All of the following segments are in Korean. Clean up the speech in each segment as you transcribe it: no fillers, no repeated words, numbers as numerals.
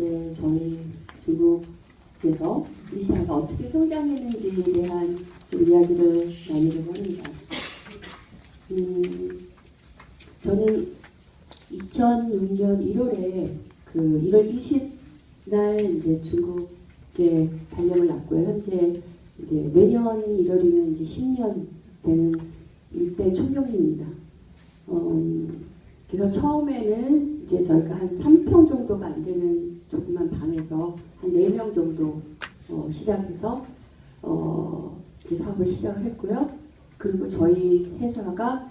이제 저희 중국에서 미샤가 어떻게 성장했는지에 대한 좀 이야기를 나누려고 합니다. 저는 2006년 1월에 그 1월 20날 이제 중국에 발령을 났고요. 현재 이제 내년 1월이면 이제 10년 되는 일대 총경리입니다. 그래서 처음에는 이제 저희가 한 3평 정도가 안 되는 조그만 방에서 한 4명 정도 시작해서 이제 사업을 시작을 했고요. 그리고 저희 회사가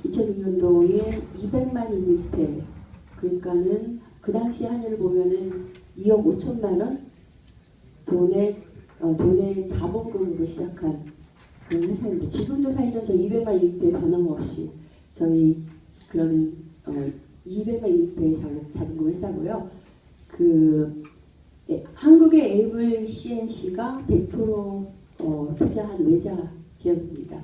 2006년도에 200만 인民币, 그러니까는 그 당시 환율을 보면은 2억 5천만 원 돈의 자본금으로 시작한 그런 회사입니다. 지금도 사실은 저 200만 인민币변함없이 저희 그런 200만 인민币자본금 회사고요. 한국의 에이블 CNC가 100% 투자한 외자 기업입니다.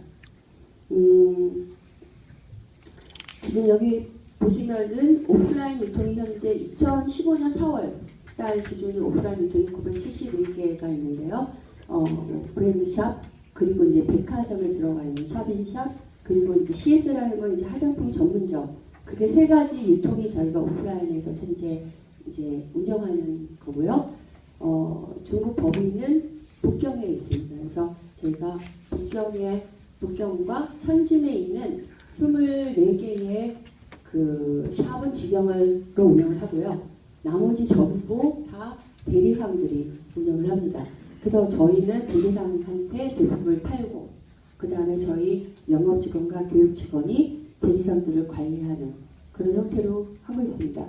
지금 여기 보시면은 오프라인 유통이 현재 2015년 4월 달 기준으로 오프라인 유통이 971개가 있는데요. 브랜드샵, 그리고 이제 백화점에 들어가 있는 샵인샵, 그리고 이제 CS라는 건 이제 화장품 전문점, 그게 3가지 유통이 저희가 오프라인에서 현재 이제 운영하는 거고요. 중국 법인은 북경에 있습니다. 그래서 저희가 북경과 천진에 있는 24개의 그 샵은 직영으로 운영을 하고요. 나머지 전부 다 대리상들이 운영을 합니다. 그래서 저희는 대리상한테 제품을 팔고, 그 다음에 저희 영업 직원과 교육 직원이 대리상들을 관리하는 그런 형태로 하고 있습니다.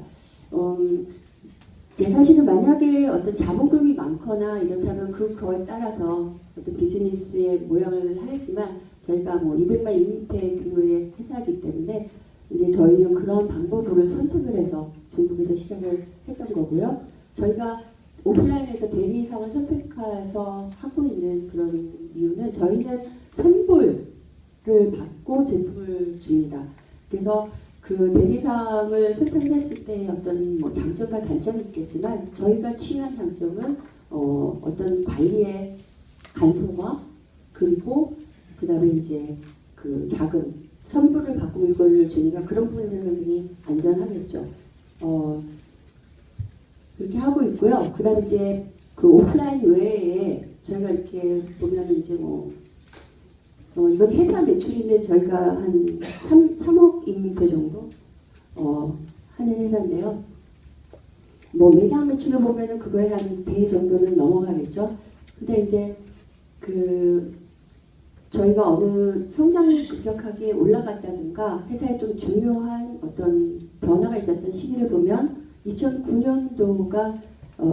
사실은 만약에 어떤 자본금이 많거나 이렇다면 그거에 따라서 어떤 비즈니스의 모양을 하겠지만, 저희가 뭐 200만 인민币규모의 회사이기 때문에 이제 저희는 그런 방법을 선택을 해서 중국에서 시작을 했던 거고요. 저희가 오프라인에서 대리상을 선택해서 하고 있는 그런 이유는 저희는 선불을 받고 제품을 줍니다. 그래서 그 대리상을 선택했을 때 어떤 뭐 장점과 단점이 있겠지만, 저희가 취한 장점은 어떤 관리의 간소화, 그리고 그 다음에 이제 그 자금, 선불을 받고 물건을 주니까 그런 부분에서 굉장히 안전하겠죠. 그렇게 하고 있고요. 그 다음에 이제 그 오프라인 외에 저희가 이렇게 보면 이제 이건 회사 매출인데 저희가 한 3억 인민币정도 하는 회사인데요. 뭐 매장 매출을 보면은 그거에 한 배 정도는 넘어가겠죠. 근데 이제 저희가 어느 성장이 급격하게 올라갔다든가 회사에 좀 중요한 어떤 변화가 있었던 시기를 보면 2009년도가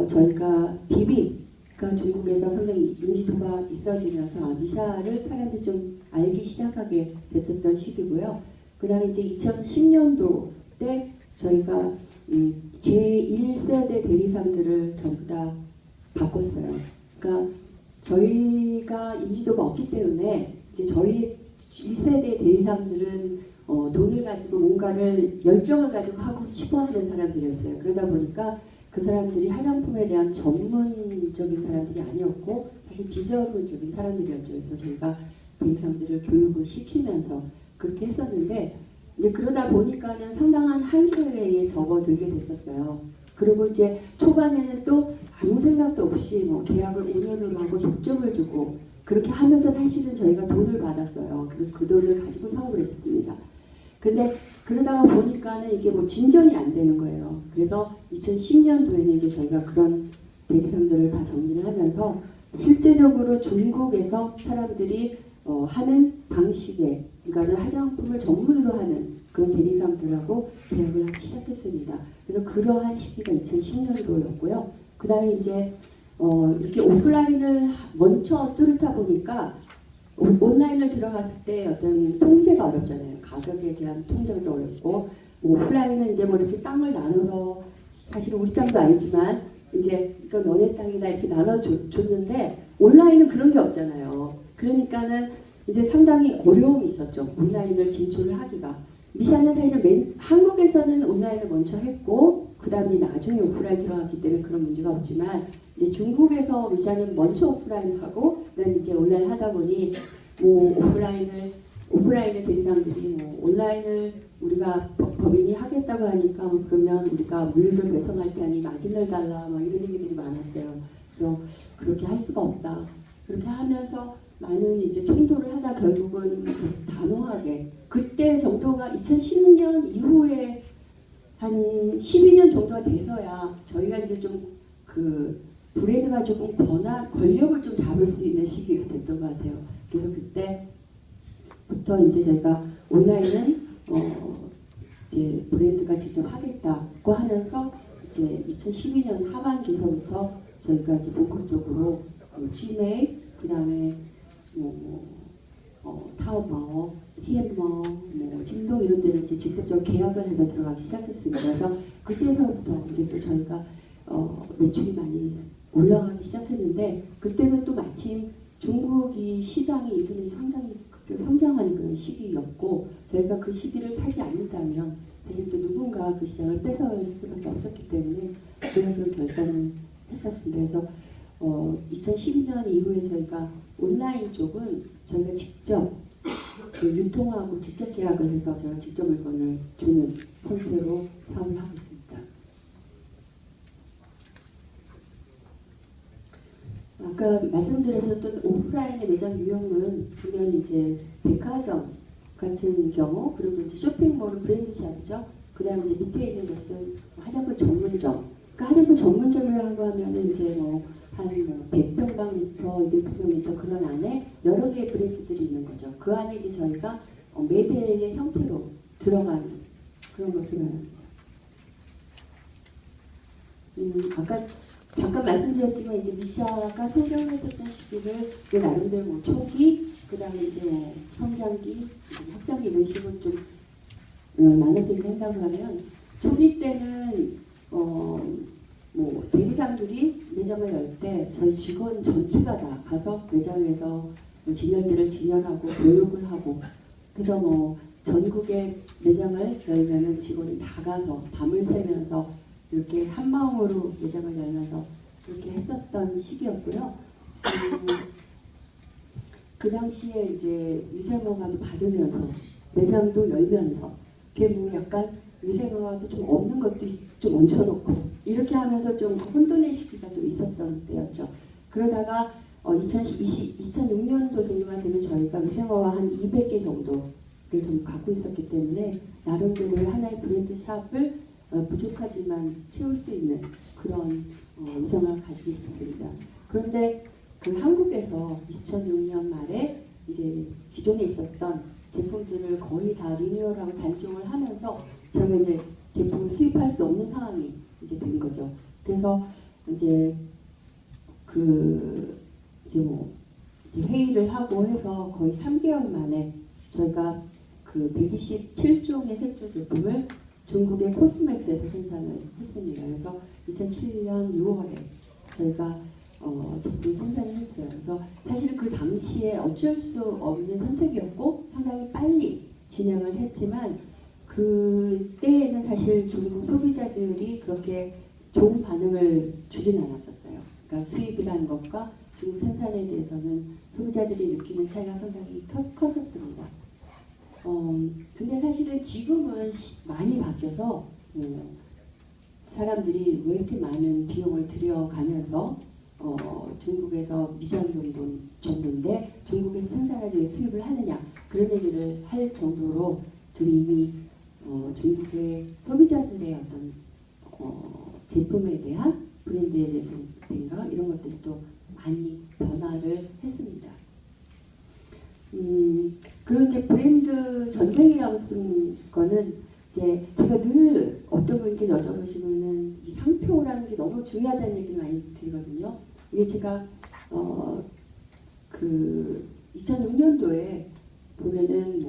저희가 비비가 중국에서 상당히 인지도가 있어지면서 미샤를 사람들이 좀 알기 시작하게 됐었던 시기고요. 그 다음에 이제 2010년도 때 저희가 제1세대 대리상들을 전부 다 바꿨어요. 그러니까 저희가 인지도가 없기 때문에 이제 저희 1세대 대리상들은 돈을 가지고 뭔가를 열정을 가지고 하고 싶어하는 사람들이었어요. 그러다 보니까 그 사람들이 화장품에 대한 전문적인 사람들이 아니었고 사실 비전문적인 사람들이었죠. 그래서 저희가 대리상들을 교육을 시키면서 그렇게 했었는데, 이제 그러다 보니까는 상당한 한계에 접어들게 됐었어요. 그리고 이제 초반에는 또 아무 생각도 없이 뭐 계약을 5년으로 하고 독점을 주고 그렇게 하면서 사실은 저희가 돈을 받았어요. 그 돈을 가지고 사업을 했습니다. 근데 그러다가 보니까는 이게 뭐 진전이 안 되는 거예요. 그래서 2010년도에는 이제 저희가 그런 대리상들을 다 정리를 하면서 실제적으로 중국에서 사람들이 하는 방식의, 그러니까 화장품을 전문으로 하는 그런 대리상들하고 계약을 하기 시작했습니다. 그래서 그러한 시기가 2010년도였고요. 그 다음에 이제 이렇게 오프라인을 먼저 뚫다 보니까 온라인을 들어갔을 때 어떤 통제가 어렵잖아요. 가격에 대한 통제도 어렵고, 오프라인은 이제 뭐 이렇게 땅을 나눠서, 사실은 우리 땅도 아니지만 이제 이거 너네 땅이다 이렇게 나눠줬는데 온라인은 그런 게 없잖아요. 그러니까는 이제 상당히 어려움이 있었죠. 온라인을 진출을 하기가. 미샤는 사실 한국에서는 온라인을 먼저 했고, 그 다음에 나중에 오프라인 들어갔기 때문에 그런 문제가 없지만 이제 중국에서 미샤는 먼저 오프라인하고 난 이제 온라인 하다 보니 뭐 오프라인의 대리상들이 뭐 온라인을 우리가 법인이 하겠다고 하니까 그러면 우리가 물류를 배송할 때 아니 마진을 달라 막 이런 얘기들이 많았어요. 그래서 그렇게 할 수가 없다. 그렇게 하면서 많은 이제 충돌을 하다 결국은 단호하게 그때 정도가 2016년 이후에 한 12년 정도가 돼서야 저희가 이제 좀 그 브랜드가 조금 권력을 좀 잡을 수 있는 시기가 됐던 것 같아요. 그래서 그때부터 이제 저희가 온라인은 이제 브랜드가 직접 하겠다고 하면서 이제 2012년 하반기서부터 저희가 이제 본격적으로 지메일 그다음에 타오바오, 티엠머, 징동 이런 데를 이제 직접적으로 계약을 해서 들어가기 시작했습니다. 그래서 그때서부터 이제 또 저희가 매출이 많이 올라가기 시작했는데 그때는 또 마침 중국이 시장이 이전에 상당히 성장하는 그런 시기였고 저희가 그 시기를 타지 않는다면 사실 또 누군가 그 시장을 뺏어갈 수밖에 없었기 때문에 그런 결단을 했었습니다. 그래서 2012년 이후에 저희가 온라인 쪽은 저희가 직접 그 유통하고 직접 계약을 해서 저희가 직접 물건을 주는 형태로 사업을 하고 있습니다. 아까 말씀드렸던 오프라인의 매장 유형은 보면 이제 백화점 같은 경우 그리고 이제 쇼핑몰은 브랜드샵이죠. 그다음에 이제 밑에 있는 것은 화장품 전문점. 그러니까 화장품 전문점이라고 하면은 이제 한 100평방미터, 200평방미터 그런 안에 여러 개의 브랜드들이 있는 거죠. 그 안에 이제 저희가 매대의 형태로 들어가는 그런 것을 말합니다. 아까 잠깐 말씀드렸지만 이제 미샤가 성장했었던 시기를 나름대로 초기, 그 다음에 이제 성장기, 확장기 이런 식으로 좀 나눠서 한다고 하면 초기 때는 대리상들이 매장을 열 때 저희 직원 전체가 다 가서 매장에서 진열대를 진열하고 교육을 하고 그래서 전국에 매장을 열면은 직원이 다 가서 담을 세면서 이렇게 한 마음으로 매장을 열면서 그렇게 했었던 시기였고요. 그 당시에 이제 위생허가도 받으면서 매장도 열면서 그게 약간 위생허가도 좀 없는 것도 좀 얹혀놓고 이렇게 하면서 좀 혼돈의 시기가 좀 있었던 때였죠. 그러다가 2006년도 정도가 되면 저희가 위생허가 한 200개 정도를 좀 갖고 있었기 때문에 나름대로 하나의 브랜드 샵을 부족하지만 채울 수 있는 그런 위상을 가지고 있었습니다. 그런데 그 한국에서 2006년 말에 이제 기존에 있었던 제품들을 거의 다 리뉴얼하고 단종을 하면서 저희가 이제 제품을 수입할 수 없는 상황이 이제 된 거죠. 그래서 이제 이제 회의를 하고 해서 거의 3개월 만에 저희가 그 127종의 색조 제품을 중국의 코스맥스에서 생산을 했습니다. 그래서 2007년 6월에 저희가 제품 생산을 했어요. 그래서 사실 그 당시에 어쩔 수 없는 선택이었고 상당히 빨리 진행을 했지만 그때에는 사실 중국 소비자들이 그렇게 좋은 반응을 주진 않았었어요. 그러니까 수입이라는 것과 중국 생산에 대해서는 소비자들이 느끼는 차이가 상당히 컸었습니다. 근데 사실은 지금은 많이 바뀌어서 사람들이 왜 이렇게 많은 비용을 들여가면서 중국에서 미션 정도인데 중국에서 생산하기 위해 수입을 하느냐 그런 얘기를 할 정도로 이미 중국의 소비자들의 어떤 제품에 대한 브랜드에 대해서인가 이런 것들이 또 많이 변화를 했습니다. 그리고 이제 브랜드 전쟁이라고 쓴 거는 이제 제가 늘 어떤 분께 여쭤보시면은 이 상표라는 게 너무 중요하다는 얘기를 많이 드리거든요. 이게 제가 그 2006년도에 보면은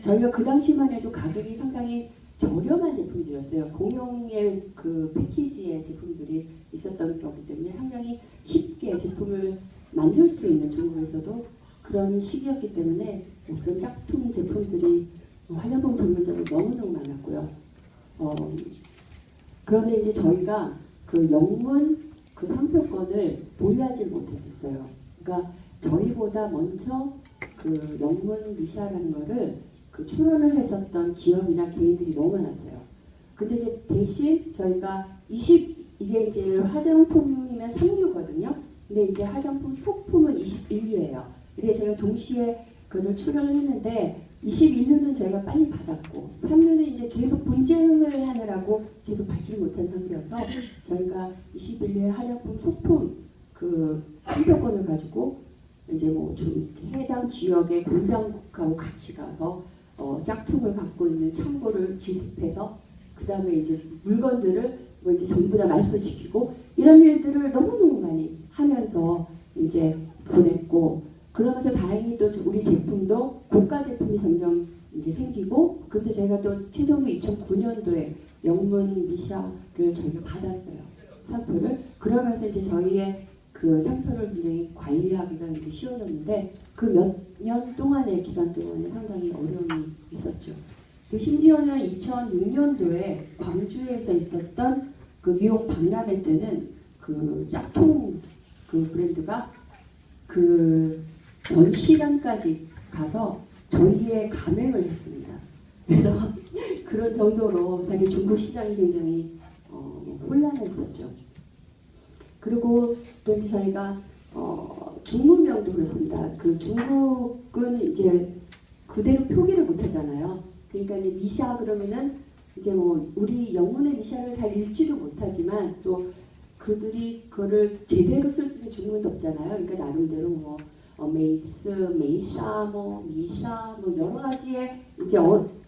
저희가 그 당시만 해도 가격이 상당히 저렴한 제품들이었어요. 공용의 그 패키지의 제품들이 있었던 거기 때문에 상당히 쉽게 제품을 만들 수 있는 중국에서도 그런 시기였기 때문에 그런 짝퉁 제품들이 화장품 전문점에 너무너무 많았고요. 그런데 이제 저희가 그 영문 그 상표권을 보유하지 못했었어요. 그러니까 저희보다 먼저 그 영문 미샤라는 거를 그 출원을 했었던 기업이나 개인들이 너무 많았어요. 근데 이제 대신 저희가 이게 이제 화장품이면 3류거든요. 근데 이제 화장품 소품은 21류예요. 근데 저희가 동시에 그걸 출원을 했는데 21류는 저희가 빨리 받았고 3류는 이제 계속 분쟁을 하느라고 계속 받지 못한 상태여서 저희가 21류의 화장품 소품 그 상표권을 가지고 이제 뭐 좀 해당 지역의 공장국하고 같이 가서 짝퉁을 갖고 있는 창고를 기습해서 그 다음에 이제 물건들을 뭐 이제 전부 다 말소시키고 이런 일들을 너무너무 많이 하면서 이제 보냈고, 그러면서 다행히 또 우리 제품도 고가 제품이 점점 이제 생기고, 그래서 저희가 또 최종도 2009년도에 영문 미샤를 저희가 받았어요. 상표를. 그러면서 이제 저희의 그 상표를 굉장히 관리하기가 이제 쉬워졌는데 그 몇 년 동안의 기간 동안에 상당히 어려움이 있었죠. 심지어는 2006년도에 광주에서 있었던 그 미용 박람회 때는 그 짝퉁 그 브랜드가 그 전시관까지 가서 저희의 가맹을 했습니다. 그래서 그런 정도로 사실 중국 시장이 굉장히 혼란했었죠. 그리고 또 이제 저희가 중문명도 그렇습니다. 그 중국은 이제 그대로 표기를 못 하잖아요. 그러니까 이제 미샤 그러면은 이제 뭐 우리 영문의 미샤를 잘 읽지도 못하지만 또 그들이 그거를 제대로 쓸 수 있는 중문도 없잖아요. 그러니까 나름대로 뭐 메이스, 메이샤, 뭐 미샤, 뭐 여러 가지의 이제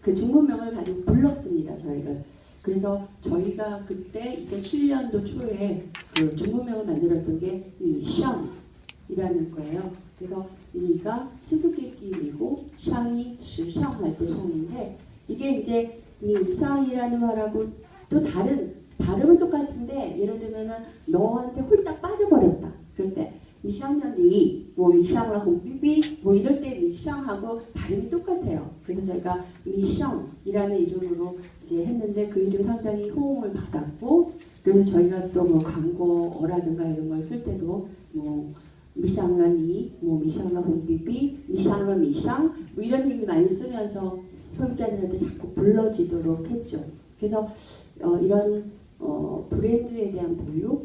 그 중문명을 가지고 불렀습니다. 저희를. 그래서 저희가 그때 2007년도 초에 그 중문명을 만들었던 게 미샹이라는 거예요. 그래서 미가 수수께끼 미고 샹이时尚할 때 샹인데, 이게 이제 미샹이라는 말하고 또 다른 발음은 똑같은데, 예를 들면은 너한테 홀딱 빠져버렸다 그럴 때 미샹년이 뭐 미샹하고 삐삐 뭐 이럴 때 미샹하고 발음이 똑같아요. 그래서 저희가 미샹이라는 이름으로 이제 했는데 그 이름이 상당히 호응을 받았고, 그래서 저희가 또 뭐 광고어라든가 이런 걸 쓸 때도 뭐 미샹라니, 뭐 미샹라 홍비비, 미샹라 미샹 뭐 이런 얘기 많이 쓰면서 소비자들한테 자꾸 불러지도록 했죠. 그래서 이런 브랜드에 대한 보유,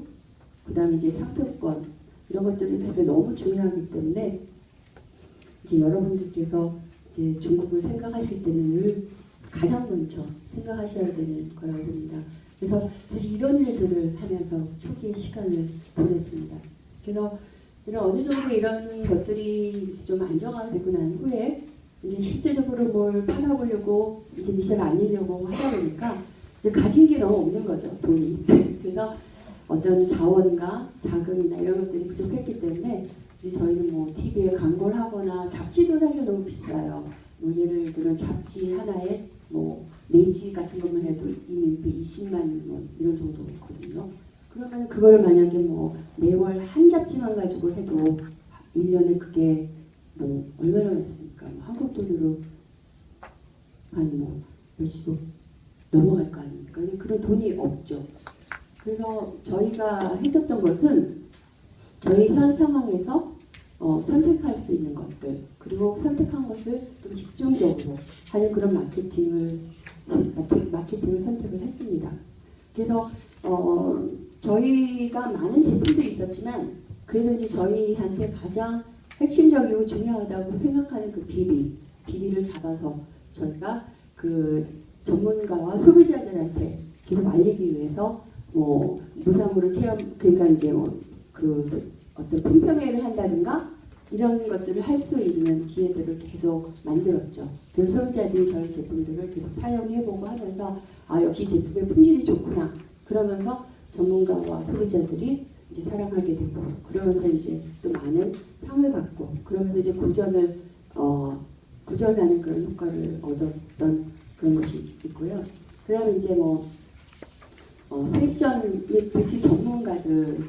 그 다음에 이제 상표권 이런 것들이 사실 너무 중요하기 때문에 이제 여러분들께서 이제 중국을 생각하실 때는 늘 가장 먼저 생각하셔야 되는 거라고 봅니다. 그래서 사실 이런 일들을 하면서 초기의 시간을 보냈습니다. 그래서 이런 어느 정도 이런 것들이 좀 안정화가 되고 난 후에 이제 실제적으로 뭘 팔아보려고 이제 미션을 알리려고 하다 보니까 이제 가진 게 너무 없는 거죠, 돈이. 그래서 어떤 자원과 자금이나 이런 것들이 부족했기 때문에 이제 저희는 뭐 TV에 광고를 하거나 잡지도 사실 너무 비싸요. 뭐 예를 들어 잡지 하나에 뭐 매지 같은 것만 해도 이미 20만 원 이런 정도거든요. 그러면 그걸 만약에 뭐 매월 한 잡지만 가지고 해도 1년에 그게 뭐 얼마나 했습니까? 뭐 한국 돈으로 한 뭐 몇십억 넘어갈 거 아닙니까? 그런 돈이 없죠. 그래서 저희가 했었던 것은 저희 현 상황에서 선택할 수 있는 것들, 그리고 선택한 것을 좀 집중적으로 하는 그런 마케팅을 선택을 했습니다. 그래서 저희가 많은 제품들이 있었지만 그래도 이제 저희한테 가장 핵심적이고 중요하다고 생각하는 그 비비를 잡아서 저희가 그 전문가와 소비자들한테 계속 알리기 위해서 뭐 무상으로 체험, 그러니까 이제 그 어떤 품평회를 한다든가 이런 것들을 할 수 있는 기회들을 계속 만들었죠. 그래서 소비자들이 저희 제품들을 계속 사용해보고 하면서 아 역시 제품의 품질이 좋구나 그러면서 전문가와 소비자들이 이제 사랑하게 되고, 그러면서 이제 또 많은 상을 받고, 그러면서 이제 구전하는 그런 효과를 얻었던 그런 것이 있고요. 그다음에 이제 뭐 패션 및 뷰티 전문가들을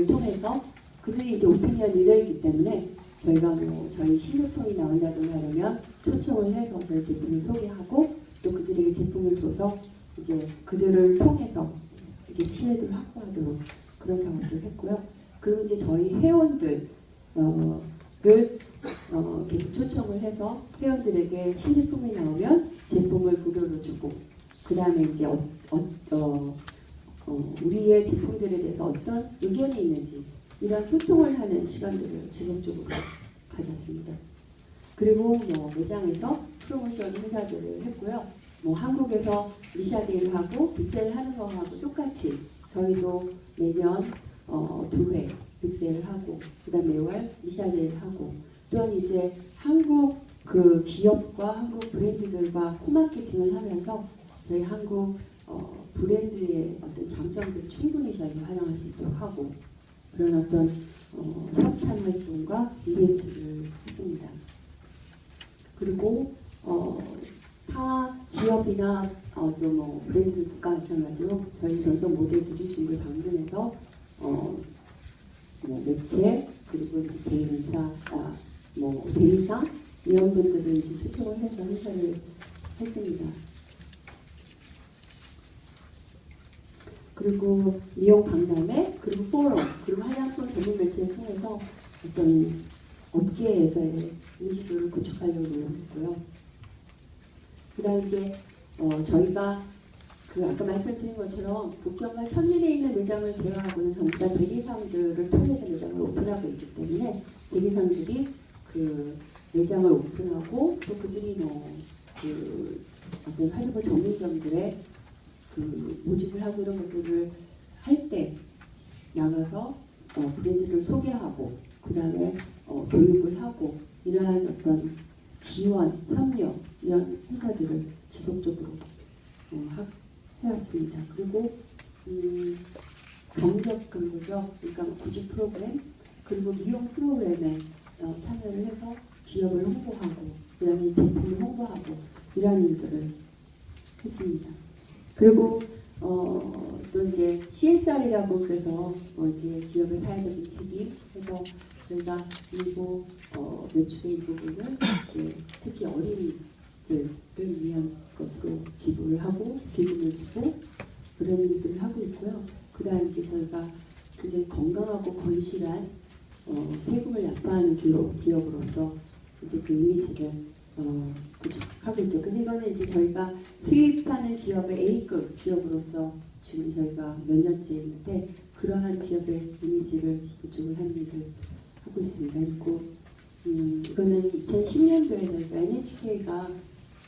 통해서 그들이 이제 오피니언 리더이기 때문에 저희가 뭐 저희 신제품이 나온다든가 하면 초청을 해서 저희 제품을 소개하고 또 그들에게 제품을 줘서 이제 그들을 통해서 이제 신뢰도를 확보하도록 그런 작업들을 했고요. 그리고 이제 저희 회원들을 계속 초청을 해서 회원들에게 신제품이 나오면 제품을 무료로 주고, 그 다음에 이제 우리의 제품들에 대해서 어떤 의견이 있는지 이런 소통을 하는 시간들을 지속적으로 가졌습니다. 그리고 뭐 매장에서 프로모션 행사들을 했고요. 뭐 한국에서 리샤데이를 하고 빅세일 하는 거하고 똑같이 저희도 매년 2회 빅세일을 하고, 그다음 매월 리샤데이를 하고, 또한 이제 한국 그 기업과 한국 브랜드들과 코마케팅을 하면서 저희 한국 브랜드의 어떤 장점들을 충분히 저희가 활용할 수 있도록 하고, 그런 어떤 협찬 활동과 이벤트를 했습니다. 그리고 타 기업이나 또 뭐 브랜드들과 마찬가지로 저희 전속 모델들이 중국에 방문해서 뭐 매체 그리고 대리사 이런 분들을 이제 초청을 해서 행사를 했습니다. 그리고 미용 박람회, 그리고 포럼, 그리고 화장품 전문 매체를 통해서 어떤 업계에서의 인지도를 구축하려고 노력했고요. 그다음 이제 저희가 그 아까 말씀드린 것처럼 국경과 천일에 있는 매장을 제외하고는 전부 다 대리상들을 통해서 매장을 오픈하고 있기 때문에 대리상들이 그 매장을 오픈하고 또 그들이 그 어떤 화장품 전문점들의 그 모집을 하고 이런 것들을 할 때 나가서 브랜드를 소개하고 그 다음에 교육을 하고 이러한 어떤 지원, 협력 이런 행사들을 지속적으로 해왔습니다. 그리고 간접 광고죠. 그러니까 구직 프로그램 그리고 미용 프로그램에 참여를 해서 기업을 홍보하고 그 다음에 제품을 홍보하고 이러한 일들을 했습니다. 그리고 또 이제 CSR이라고 그래서 이제 기업의 사회적인 책임 해서 저희가 일부 매출의 일부분을 특히 어린이들을 위한 것으로 기부를 하고 기부를 주고 그런 일들을 하고 있고요. 그다음 이제 저희가 굉장히 건강하고 건실한 세금을 납부하는 기업으로서 이제 그 이미지를 구축하고 있죠. 근데 이거는 이제 저희가 수입하는 기업의 A급 기업으로서 지금 저희가 몇 년째 있는데 그러한 기업의 이미지를 구축을 하는 일을 하고 있습니다. 그리고 이거는 2010년도에 저희가 NHK가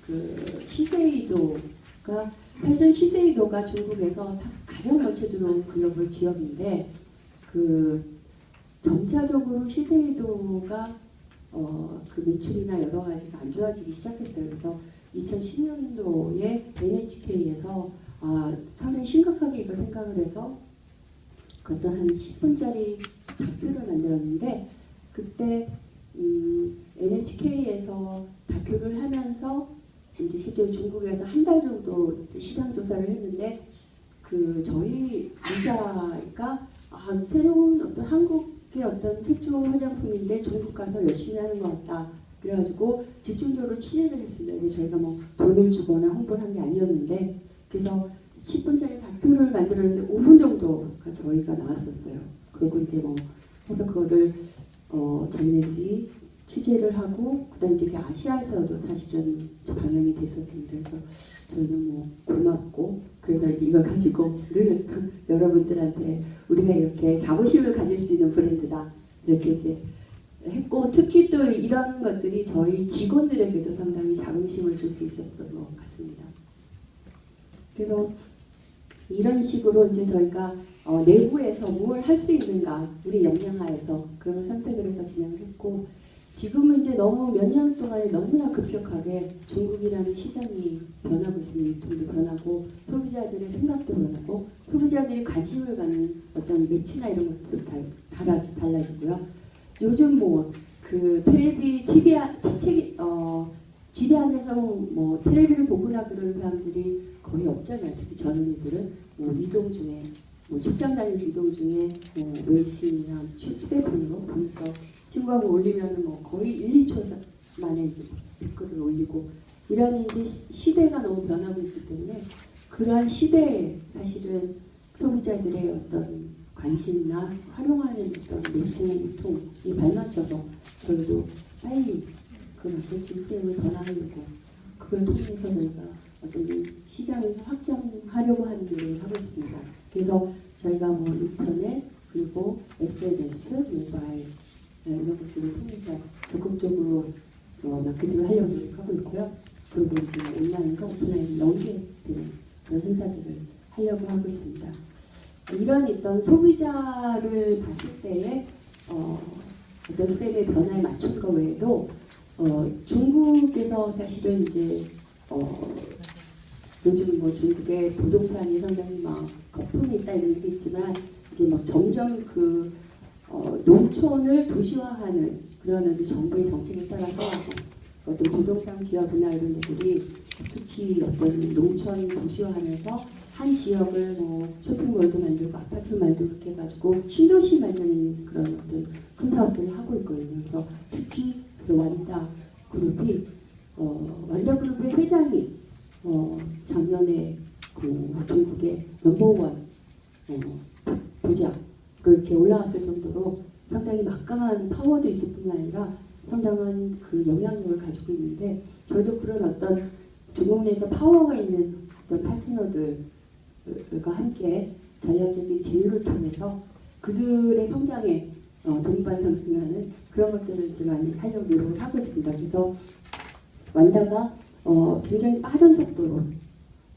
그 시세이도가 사실은 시세이도가 중국에서 가장 먼저 들어온 글로벌 기업인데 그 점차적으로 시세이도가 그 매출이나 여러 가지가 안 좋아지기 시작했어요. 그래서 2010년도에 NHK에서 상당히 심각하게 이걸 생각을 해서 어떤 한 10분짜리 다큐를 만들었는데 그때 NHK에서 다큐를 하면서 이제 실제로 중국에서 한 달 정도 시장 조사를 했는데 그 저희 리샤가 새로운 어떤 한국의 어떤 색조 화장품인데 중국 가서 열심히 하는 것 같다. 그래가지고 집중적으로 취재를 했습니다. 이제 저희가 뭐 돈을 주거나 홍보를 한 게 아니었는데 그래서 10분짜리 다큐를 만들었는데 5분 정도가 저희가 나왔었어요. 그리고 이제 뭐 해서 그거를 자기네들이 취재를 하고 그다음에 이제 아시아에서도 사실은 방영이 됐었습니다. 그래서 저희는 뭐 고맙고 그래서 이제 이걸 가지고 늘 여러분들한테 우리가 이렇게 자부심을 가질 수 있는 브랜드다 이렇게 이제 했고 특히 또 이런 것들이 저희 직원들에게도 상당히 자긍심을 줄 수 있었던 것 같습니다. 그래서 이런 식으로 이제 저희가 내부에서 뭘 할 수 있는가 우리 역량하에서 그런 선택을 해서 진행을 했고 지금은 이제 너무 몇 년 동안에 너무나 급격하게 중국이라는 시장이 변하고 있습니다. 유통도 변하고 소비자들의 생각도 변하고 소비자들이 관심을 갖는 어떤 매체나 이런 것들도 달라지고요. 요즘 뭐 그 텔레비, 집에 안에서 뭐 텔레비를 보거나 그러는 사람들이 거의 없잖아요. 특히 젊은이들은 뭐 이동 중에 뭐 출장 다닐 이동 중에 웨이신이나 휴대폰으로 보니까 친구하고 올리면은 뭐 거의 1, 2초 만에 이제 댓글을 올리고 이런 이제 시대가 너무 변하고 있기 때문에 그러한 시대에 사실은 소비자들의 어떤 관심이나 활용하는 어떤 매칭의 유통이 발맞춰서 저희도 빨리 그 마케팅 프레임을 변화하려고 그걸 통해서 저희가 어떤 시장에서 확장하려고 하는 노력을 하고 있습니다. 그래서 저희가 뭐 인터넷 그리고 SNS, 모바일 이런 것들을 통해서 적극적으로 마케팅을 하려고 노력하고 있고요. 그리고 이제 온라인과 오프라인 연계되는 그런 행사들을 하려고 하고 있습니다. 이런 어떤 소비자를 봤을 때에 어떤 프레임의 변화에 맞춘 것 외에도 중국에서 사실은 이제 요즘 뭐 중국의 부동산이 상당히 막 거품이 있다 이런 얘기 있지만 이제 막 점점 그 농촌을 도시화하는 그런 이제 정부의 정책에 따라서 어떤 부동산 기업이나 이런 데들이 특히 어떤 농촌 도시화하면서 한 지역을 뭐 쇼핑몰도 만들고 아파트를 만들고 이렇게 해가지고 신도시 만드는 그런 어떤 큰 사업들을 하고 있거든요. 그래서 특히 그 완다 그룹이 완다그룹의 회장이 작년에 그 중국의 넘버원 부자 그렇게 올라갔을 정도로 상당히 막강한 파워도 있을 뿐만 아니라 상당한 그 영향력을 가지고 있는데 저희도 그런 어떤 중국 내에서 파워가 있는 어떤 파트너들과 함께 전략적인 제휴를 통해서 그들의 성장에 동반상승하는 그런 것들을 이제 많이 하려고 노력을 하고 있습니다. 그래서 완다가 굉장히 빠른 속도로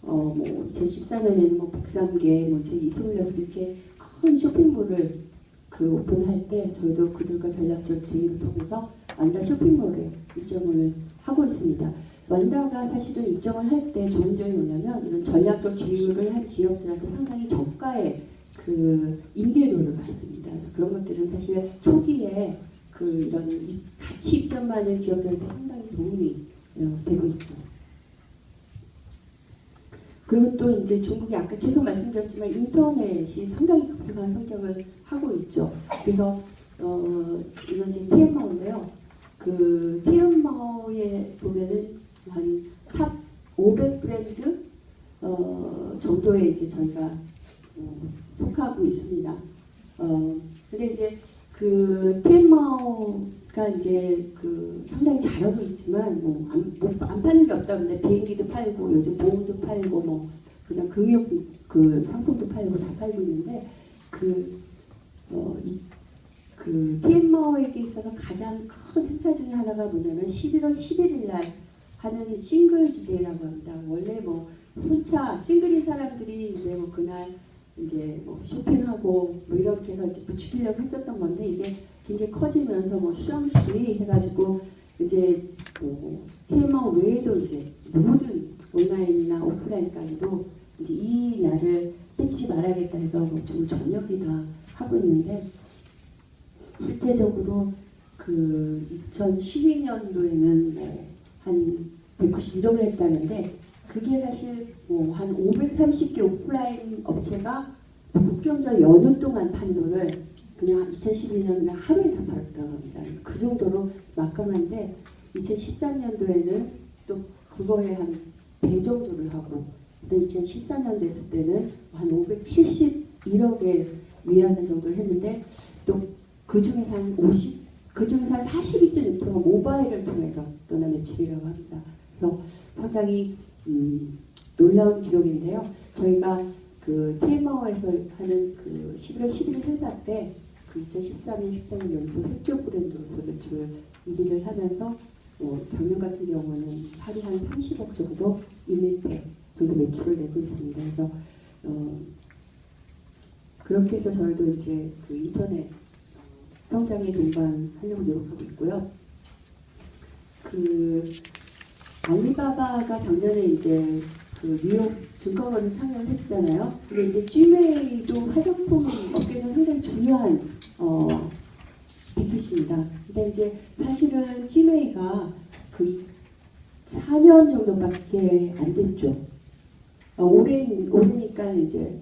뭐 2014년에는 뭐 103개, 뭐 2026 이렇게 큰 쇼핑몰을 그 오픈할 때 저희도 그들과 전략적 제휴를 통해서 완다 쇼핑몰에 입점을 하고 있습니다. 완다가 사실은 입점을 할 때 좋은 점이 뭐냐면 이런 전략적 제휴를 한 기업들한테 상당히 저가의 그 임대료를 받습니다. 그래서 그런 것들은 사실 초기에 그 이런 같이 입점하는 기업들한테 상당히 도움이 되고 있죠. 그리고 또 이제 중국이 아까 계속 말씀드렸지만 인터넷이 상당히 급격한 성장을 하고 있죠. 그래서 이건 이제 티엠마오인데요. 그 티엠마오에 보면은 한 탑 500 브랜드 정도에 이제 저희가 속하고 있습니다. 근데 이제 그 티엠마오가 이제 그 상당히 잘하고 있지만 뭐 안 파는 게 없다 근데 비행기도 팔고 요즘 보험도 팔고 뭐 그냥 금융 그 상품도 팔고 다 팔고 있는데 그 티엠마오에게 있어서 가장 큰 행사 중에 하나가 뭐냐면 11월 11일 날 하는 싱글즈 데이라고 합니다. 원래 뭐 혼자 싱글인 사람들이 이제 뭐 그날 이제 뭐 쇼핑하고 뭐 이렇게 해서 이제 부추기려고 했었던 건데 이게 굉장히 커지면서 뭐 슈앙시 해가지고 이제 뭐 티엠마오 외에도 이제 모든 온라인이나 오프라인까지도 이제 이 날을 뺏지 말아야겠다 해서 뭐 주 저녁이 다 하고 있는데 실제적으로 그 2012년도에는 뭐 한 191억을 했다는데 그게 사실 뭐 한 530개 오프라인 업체가 국경절 연휴 동안 판 돈을 그냥 2012년에 하루에 다 팔았다고 합니다. 그 정도로 막강한데 2013년도에는 또 그거에 한 배 정도를 하고 2014년 됐을 때는 한 571억에 위안을 정도를 했는데 또 그중에 한 50, 그중에서 한 42.6%가 모바일을 통해서 떠나 매출이라고 합니다. 그래서 상당히 놀라운 기록인데요. 저희가 그 티엠마오에서 하는 그 11월 11일 행사 때 그 2013년, 14년 연속 색조 브랜드로서 매출 1위를 하면서 작년 같은 경우는 하루 한 30억 정도 1밀대 정도 매출을 내고 있습니다. 그래서 그렇게 해서 저희도 이제 그 인터넷 성장에 동반하려고 노력하고 있고요. 그 알리바바가 작년에 이제 그 뉴욕 증권거래 상영을 했잖아요. 근데 이제 G메이도 화장품 업계에서 상당히 중요한 B2C입니다. 근데 이제 사실은 G메이가 그 4년 정도밖에 안 됐죠. 올해니까 이제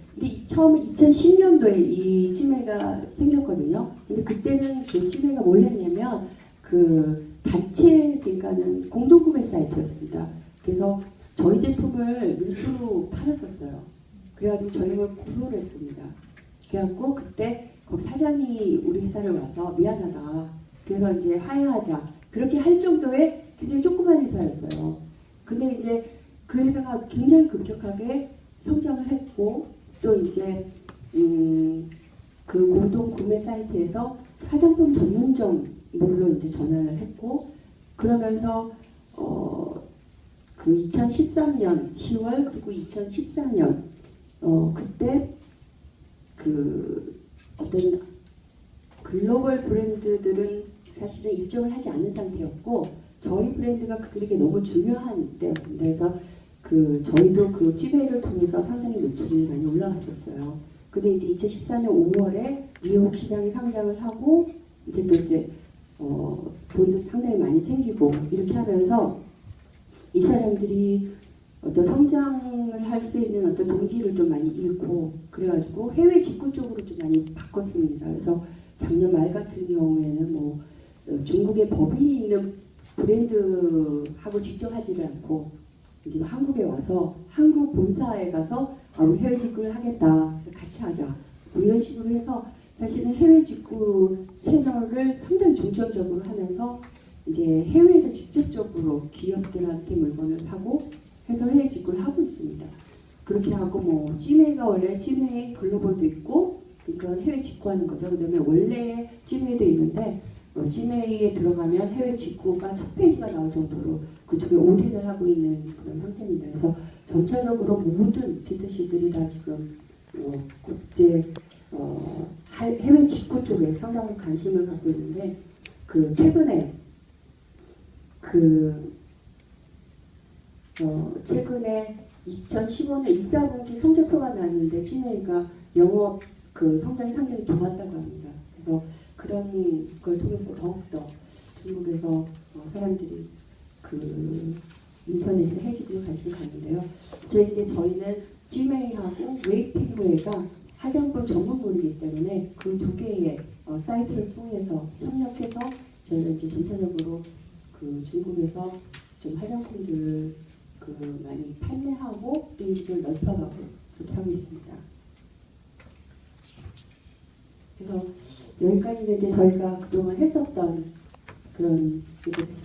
처음에 2010년도에 이 G메이가 생겼거든요. 근데 그때는 그 G메이가 뭘 했냐면 그 단체 그러니까는 공동구매 사이트였습니다. 그래서 저희 제품을 밀수로 팔았었어요. 그래가지고 저희를 고소를 했습니다. 그래갖고 그때 거기 사장이 우리 회사를 와서 미안하다. 그래서 이제 화해하자. 그렇게 할 정도의 굉장히 조그만 회사였어요. 근데 이제 그 회사가 굉장히 급격하게 성장을 했고 또 이제 그 공동 구매 사이트에서 화장품 전문점으로 이제 전환을 했고 그러면서 그 2013년 10월 그리고 2014년 그때 그 어떤 글로벌 브랜드들은 사실은 입점을 하지 않은 상태였고 저희 브랜드가 그들에게 너무 중요한 때였습니다. 그래서 그 저희도 그 찌베이를 통해서 상당히 매출이 많이 올라갔었어요. 근데 이제 2014년 5월에 뉴욕 시장에 상장을 하고 이제 또 이제 돈도 상당히 많이 생기고 이렇게 하면서 이 사람들이 어떤 성장을 할 수 있는 어떤 동기를 좀 많이 잃고 그래가지고 해외 직구 쪽으로 좀 많이 바꿨습니다. 그래서 작년 말 같은 경우에는 뭐 중국에 법인이 있는 브랜드하고 직접 하지를 않고 이제 한국에 와서 한국 본사에 가서 우리 해외 직구를 하겠다. 그래서 같이 하자. 뭐 이런 식으로 해서 사실은 해외 직구 채널을 상당히 중점적으로 하면서 이제 해외에서 직접적으로 기업들한테 물건을 사고 해서 해외 직구를 하고 있습니다. 그렇게 하고 뭐 찌메이가 원래 찌메이 글로벌도 있고 그러니까 해외 직구하는 거죠. 그다음에 원래 찌메이도 있는데 찌메이에 들어가면 해외 직구가 첫 페이지가 나올 정도로 그쪽에 올인을 하고 있는 그런 상태입니다. 그래서 전체적으로 모든 B2C들이 다 지금 국제 해외 직구 쪽에 상당한 관심을 갖고 있는데 그 최근에 최근에 2015년 1, 4분기 성적표가 나왔는데 찌메이가 영업 그 성장이 상당히 좋았다고 합니다. 그래서 그런 걸 통해서 더욱더 중국에서 사람들이 그 인터넷에 해외직구에 관심을 갖는데요. 저희는 찌메이하고 웨이핑웨이가 화장품 전문물이기 때문에 그 두 개의 사이트를 통해서 협력해서 저희가 이제 전체적으로 그 중국에서 좀 화장품들을 그 많이 판매하고 인식을 넓혀가고 그렇게 하고 있습니다. 그래서 여기까지는 이제 저희가 그동안 했었던 그런 일을 했습니다.